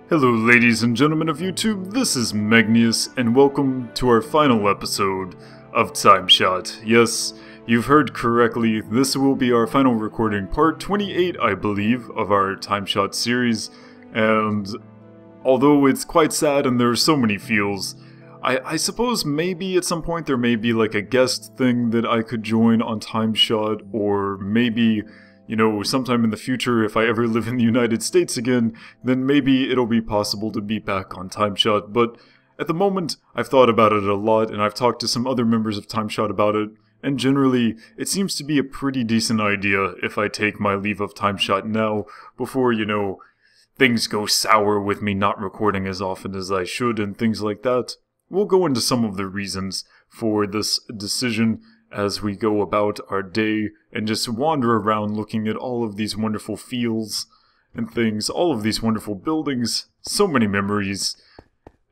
Hello ladies and gentlemen of YouTube, this is Megneous, and welcome to our final episode of TimeShot. Yes, you've heard correctly, this will be our final recording, part 28 I believe, of our TimeShot series, and although it's quite sad and there are so many feels, I suppose maybe at some point there may be like a guest thing that I could join on TimeShot, or maybe, you know, sometime in the future, if I ever live in the United States again, then maybe it'll be possible to be back on TimeShot. But at the moment, I've thought about it a lot, and I've talked to some other members of TimeShot about it, and generally, it seems to be a pretty decent idea if I take my leave of TimeShot now, before, you know, things go sour with me not recording as often as I should and things like that. We'll go into some of the reasons for this decision as we go about our day and just wander around looking at all of these wonderful fields and things, all of these wonderful buildings, so many memories.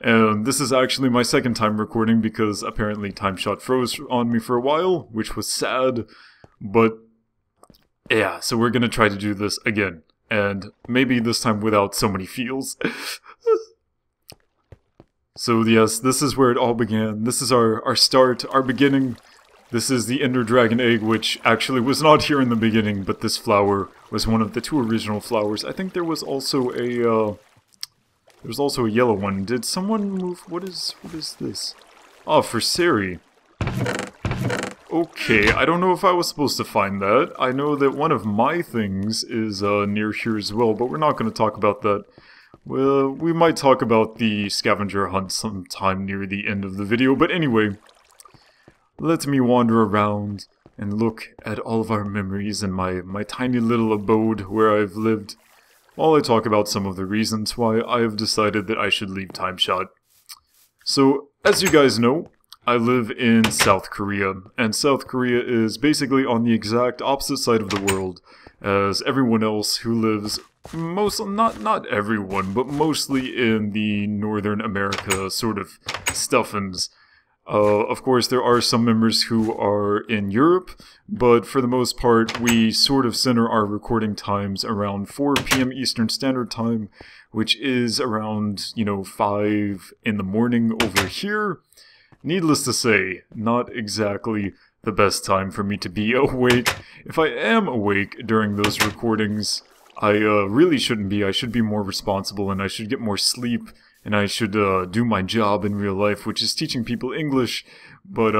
And this is actually my second time recording because apparently TimeShot froze on me for a while, which was sad, but yeah, so we're gonna try to do this again, and maybe this time without so many feels. So yes, this is where it all began. This is our start, our beginning. This is the Ender Dragon egg, which actually was not here in the beginning, but this flower was one of the two original flowers. I think there was also a yellow one. Did someone move? What is this? Oh, for Siri. Okay, I don't know if I was supposed to find that. I know that one of my things is near here as well, but we're not going to talk about that. Well, we might talk about the scavenger hunt sometime near the end of the video, but anyway, let me wander around and look at all of our memories in my tiny little abode where I've lived, while I talk about some of the reasons why I have decided that I should leave TimeShot. So, as you guys know, I live in South Korea, and South Korea is basically on the exact opposite side of the world as everyone else who lives not everyone, but mostly in the Northern America sort of stuffins. Of course, there are some members who are in Europe, but for the most part, we sort of center our recording times around 4 p.m. Eastern Standard Time, which is around, you know, 5 in the morning over here. Needless to say, not exactly the best time for me to be awake. If I am awake during those recordings, I really shouldn't be. I should be more responsible, and I should get more sleep, and I should do my job in real life, which is teaching people English, but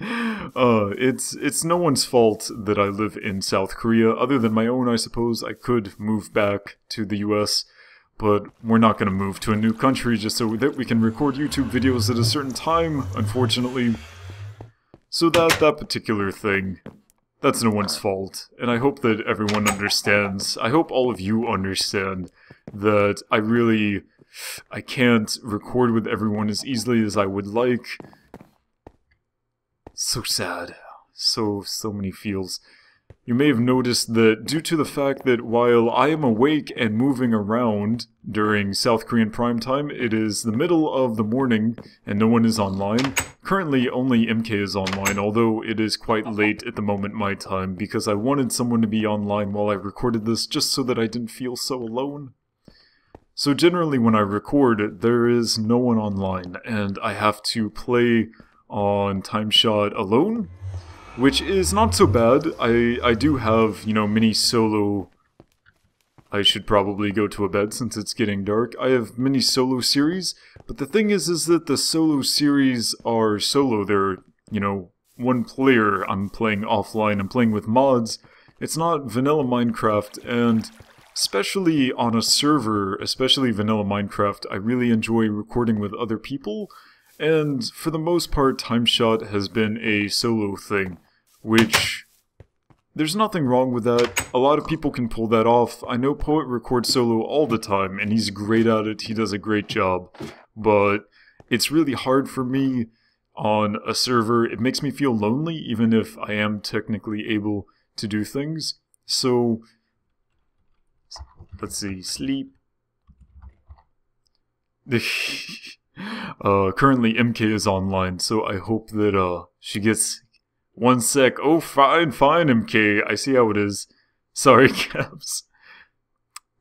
it's no one's fault that I live in South Korea, other than my own, I suppose. I could move back to the US, but we're not going to move to a new country just so that we can record YouTube videos at a certain time, unfortunately. So that particular thing, that's no one's fault, and I hope that everyone understands. I hope all of you understand that I can't record with everyone as easily as I would like. So sad. So many feels. You may have noticed that due to the fact that while I am awake and moving around during South Korean prime time, it is the middle of the morning and no one is online. Currently only MK is online, although it is quite late at the moment my time, because I wanted someone to be online while I recorded this just so that I didn't feel so alone. So generally when I record, there is no one online, and I have to play on TimeShot alone, which is not so bad. I do have, you know, mini solo. I should probably go to a bed since it's getting dark. I have mini solo series, but the thing is that the solo series are solo. They're, you know, one player. I'm playing offline. I'm playing with mods. It's not vanilla Minecraft, and especially on a server, especially vanilla Minecraft, I really enjoy recording with other people, and for the most part, TimeShot has been a solo thing, which, there's nothing wrong with that. A lot of people can pull that off. I know Poet records solo all the time, and he's great at it. He does a great job, but it's really hard for me on a server. It makes me feel lonely, even if I am technically able to do things. So let's see, sleep. Currently MK is online, so I hope that she gets one sec. Oh, fine, MK. I see how it is. Sorry, Caps.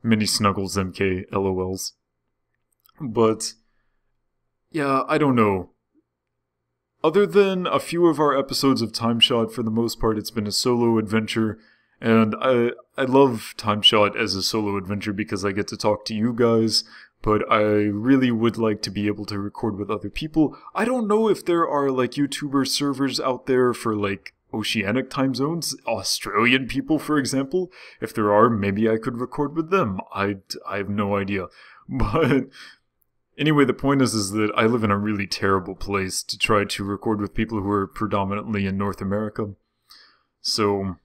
Mini Snuggles MK, LOLs. But, yeah, I don't know. Other than a few of our episodes of TimeShot, for the most part, it's been a solo adventure. And I love TimeShot as a solo adventure because I get to talk to you guys, but I really would like to be able to record with other people. I don't know if there are, like, YouTuber servers out there for, like, oceanic time zones, Australian people, for example. If there are, maybe I could record with them. I have no idea. But anyway, the point is that I live in a really terrible place to try to record with people who are predominantly in North America. So,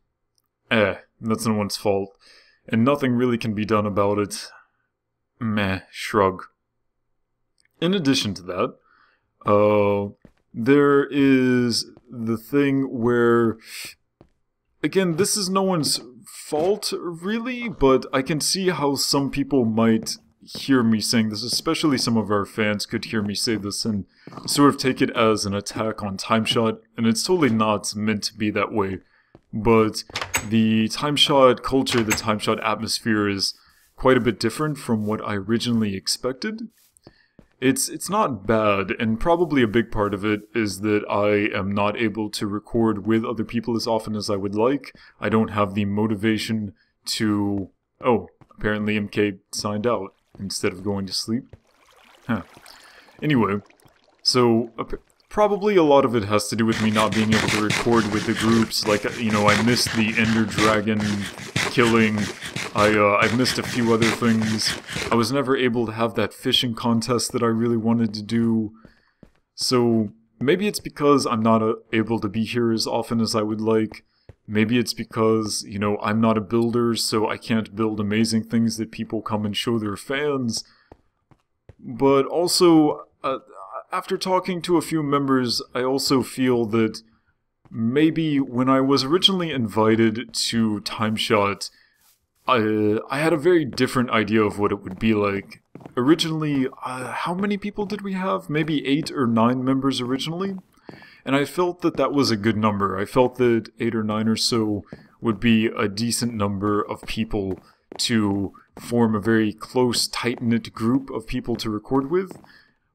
that's no one's fault. And nothing really can be done about it. Meh, shrug. In addition to that, there is the thing where, again, this is no one's fault, really, but I can see how some people might hear me saying this, especially some of our fans could hear me say this and sort of take it as an attack on TimeShot, and it's totally not meant to be that way. But the TimeShot culture, the TimeShot atmosphere is quite a bit different from what I originally expected. It's not bad, and probably a big part of it is that I am not able to record with other people as often as I would like. I don't have the motivation to... Oh, apparently MK signed out instead of going to sleep. Huh. Anyway, so probably a lot of it has to do with me not being able to record with the groups. Like, you know, I missed the Ender Dragon killing. I've missed a few other things. I was never able to have that fishing contest that I really wanted to do. So maybe it's because I'm not able to be here as often as I would like. Maybe it's because, you know, I'm not a builder, so I can't build amazing things that people come and show their fans. But also, after talking to a few members, I also feel that maybe when I was originally invited to TimeShot, I had a very different idea of what it would be like. Originally, how many people did we have? Maybe 8 or 9 members originally? And I felt that that was a good number. I felt that 8 or 9 or so would be a decent number of people to form a very close, tight-knit group of people to record with.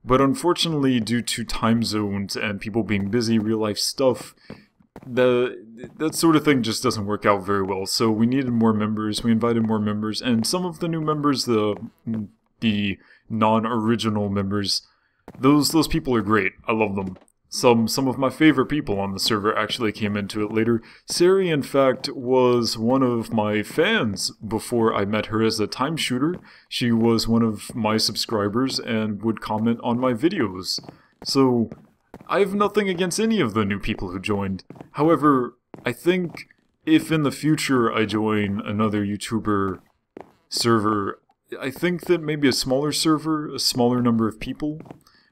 But unfortunately, due to time zones and people being busy, real-life stuff, that sort of thing just doesn't work out very well. So we needed more members, we invited more members, and some of the new members, the non-original members, those people are great. I love them. Some of my favorite people on the server actually came into it later. Sari, in fact, was one of my fans before I met her as a time shooter. She was one of my subscribers and would comment on my videos. So I have nothing against any of the new people who joined. However, I think if in the future I join another YouTuber server, I think that maybe a smaller server, a smaller number of people,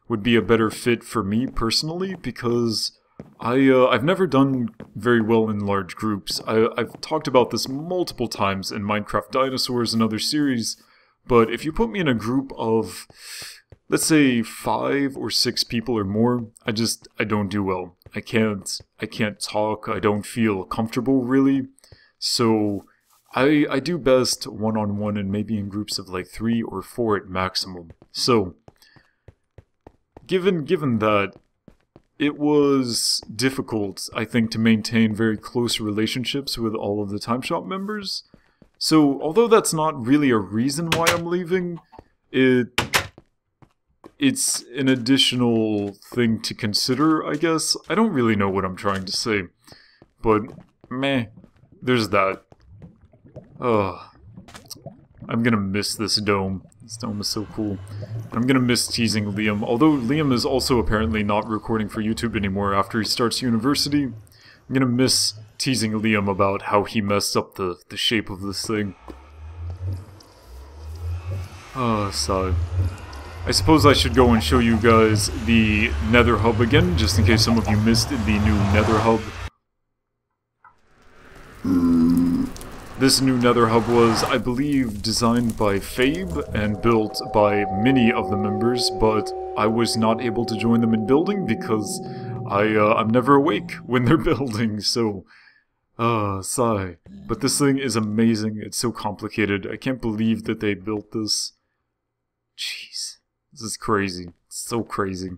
would be a better fit for me personally, because I've never done very well in large groups. I've talked about this multiple times in Minecraft Dinosaurs and other series, but if you put me in a group of, let's say, 5 or 6 people or more, I don't do well. I can't talk, I don't feel comfortable really, so I do best one-on-one and maybe in groups of like 3 or 4 at maximum. So Given that, it was difficult, I think, to maintain very close relationships with all of the TimeShot members. So, although that's not really a reason why I'm leaving, it's an additional thing to consider, I guess. I don't really know what I'm trying to say, but meh, there's that. Ugh. I'm gonna miss this dome. This dome is so cool. I'm gonna miss teasing Liam, although Liam is also apparently not recording for YouTube anymore after he starts university. I'm gonna miss teasing Liam about how he messed up the shape of this thing. Sigh. I suppose I should go and show you guys the Nether Hub again, just in case some of you missed the new Nether Hub. This new Nether Hub was, I believe, designed by Fabe and built by many of the members, but I was not able to join them in building because I'm never awake when they're building, so... sigh. But this thing is amazing, it's so complicated, I can't believe that they built this. Jeez. This is crazy. It's so crazy.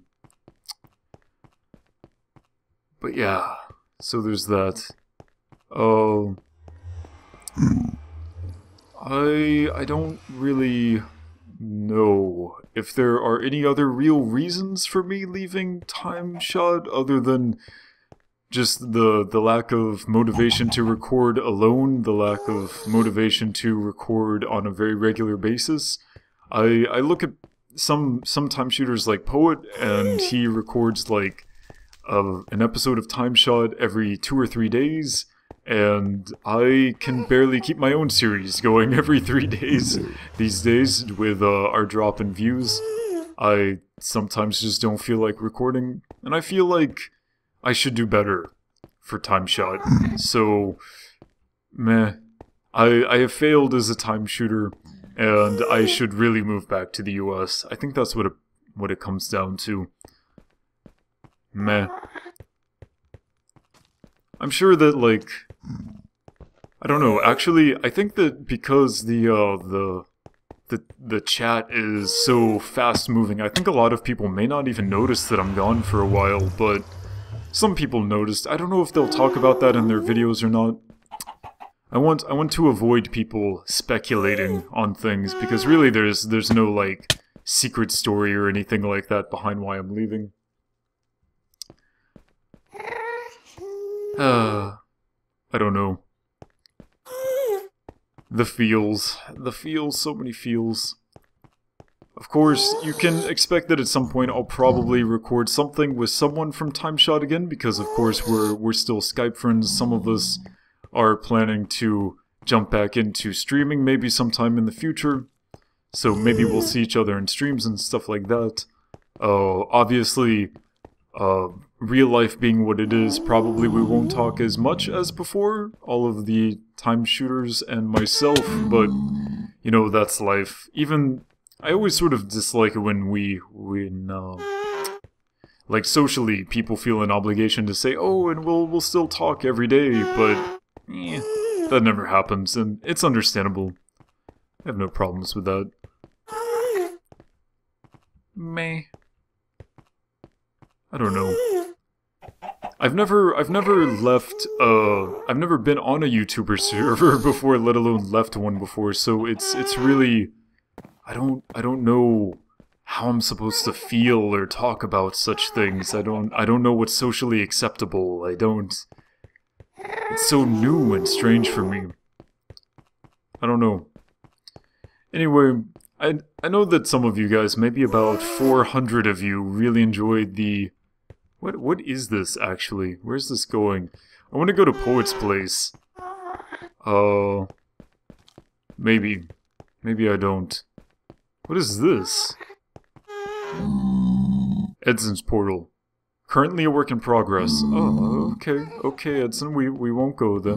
But yeah, so there's that. Oh, I don't really know if there are any other real reasons for me leaving TimeShot other than just the lack of motivation to record alone, the lack of motivation to record on a very regular basis. I look at some time shooters like Poet, and he records like an episode of TimeShot every 2 or 3 days, and I can barely keep my own series going every 3 days these days with our drop in views. I sometimes just don't feel like recording, and I feel like I should do better for TimeShot. So, meh. I have failed as a time shooter, and I should really move back to the US. I think that's what it comes down to. Meh. I'm sure that, like, I don't know. Actually, I think that because the chat is so fast moving, I think a lot of people may not even notice that I'm gone for a while, but some people noticed. I don't know if they'll talk about that in their videos or not. I want to avoid people speculating on things, because really there's no, like, secret story or anything like that behind why I'm leaving. I don't know. The feels, so many feels. Of course, you can expect that at some point I'll probably record something with someone from TimeShot again, because of course we're still Skype friends. Some of us are planning to jump back into streaming maybe sometime in the future. So maybe we'll see each other in streams and stuff like that. Obviously, real life being what it is, probably we won't talk as much as before, all of the time shooters and myself, but, you know, that's life. Even, I always sort of dislike it when like, socially, people feel an obligation to say, oh, and we'll still talk every day, but, that never happens, and it's understandable. I have no problems with that. Meh. I don't know. I've never left, I've never been on a YouTuber server before, let alone left one before, so it's really, I don't know how I'm supposed to feel or talk about such things. I don't know what's socially acceptable. It's so new and strange for me. I don't know. Anyway, I know that some of you guys, maybe about 400 of you, really enjoyed the... What is this, actually? Where's this going? I want to go to Poet's place. Maybe. Maybe I don't. What is this? Edson's portal. Currently a work in progress. Oh, okay. Okay, Edson, we won't go then.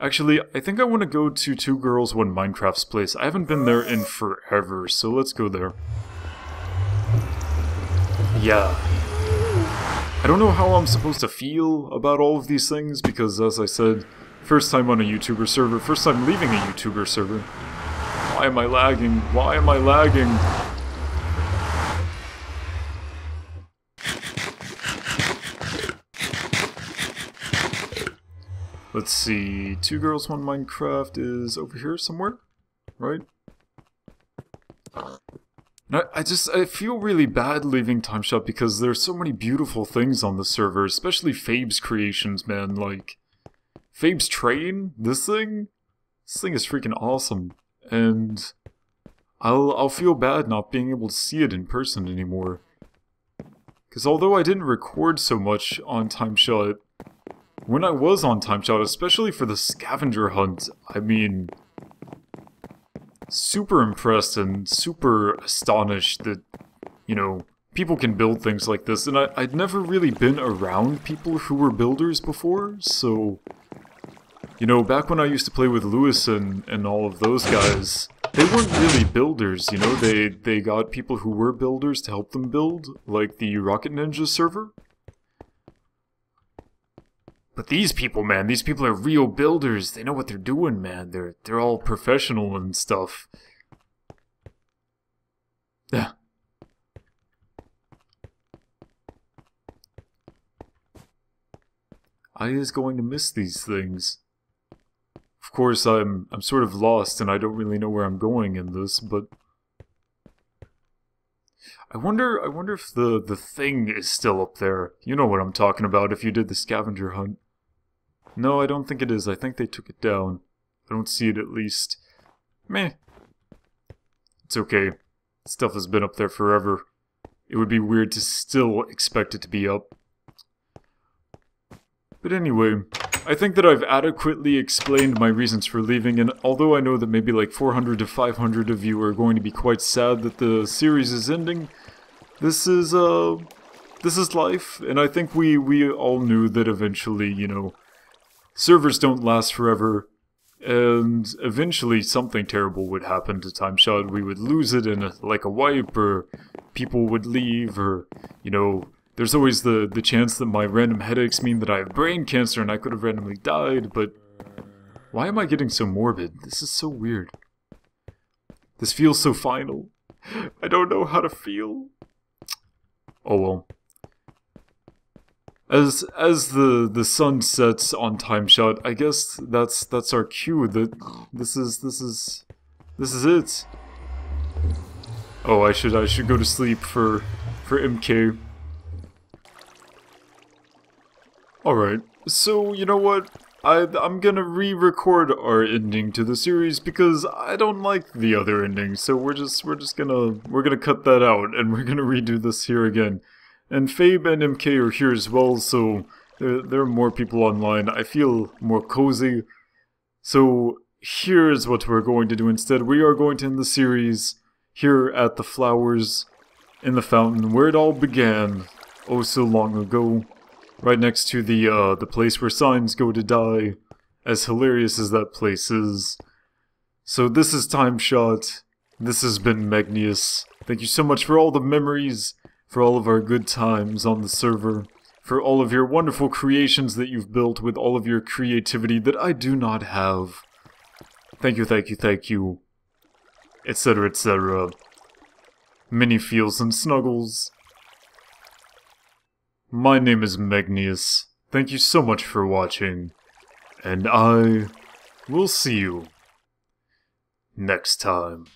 Actually, I think I want to go to Two Girls, One Minecraft's place. I haven't been there in forever, so let's go there. Yeah. I don't know how I'm supposed to feel about all of these things, because as I said, first time on a YouTuber server, first time leaving a YouTuber server. Why am I lagging? Why am I lagging? Let's see, Two Girls, One Minecraft is over here somewhere, right? I feel really bad leaving TimeShot because there's so many beautiful things on the server, especially Fabe's creations, man. Like, Fabe's train, this thing is freaking awesome. And I'll feel bad not being able to see it in person anymore. Because although I didn't record so much on TimeShot, when I was on TimeShot, especially for the scavenger hunt, I mean... super impressed and super astonished that, you know, people can build things like this. And I'd never really been around people who were builders before, so... You know, back when I used to play with Lewis and all of those guys, they weren't really builders, you know? They got people who were builders to help them build, like the Rocket Ninja server. But these people, man, these people are real builders. They know what they're doing, man. They're all professional and stuff. I is going to miss these things. Of course, I'm sort of lost and I don't really know where I'm going in this, but I wonder if the thing is still up there. You know what I'm talking about if you did the scavenger hunt. No, I don't think it is. I think they took it down. I don't see it at least. Meh. It's okay. Stuff has been up there forever. It would be weird to still expect it to be up. But anyway, I think that I've adequately explained my reasons for leaving, and although I know that maybe like 400 to 500 of you are going to be quite sad that the series is ending, this is life, and I think we all knew that eventually, you know, servers don't last forever, and eventually something terrible would happen to TimeShot. We would lose it in like a wipe, or people would leave, or, you know, there's always the chance that my random headaches mean that I have brain cancer and I could have randomly died, but why am I getting so morbid? This is so weird. This feels so final. I don't know how to feel. Oh well. As the sun sets on TimeShot, I guess that's our cue that this is it. Oh, I should go to sleep for MK. Alright, so you know what? I'm gonna re-record our ending to the series because I don't like the other ending, so we're gonna cut that out and we're gonna redo this here again. And Fabe and MK are here as well, so there are more people online. I feel more cozy. So here's what we're going to do instead. We are going to end the series here at the flowers in the fountain where it all began, oh so long ago. Right next to the place where signs go to die, as hilarious as that place is. So this is TimeShot. This has been Megneous. Thank you so much for all the memories, for all of our good times on the server, for all of your wonderful creations that you've built with all of your creativity that I do not have. Thank you, thank you, thank you. Etc, etc. Many feels and snuggles. My name is Megneous. Thank you so much for watching, and I will see you next time.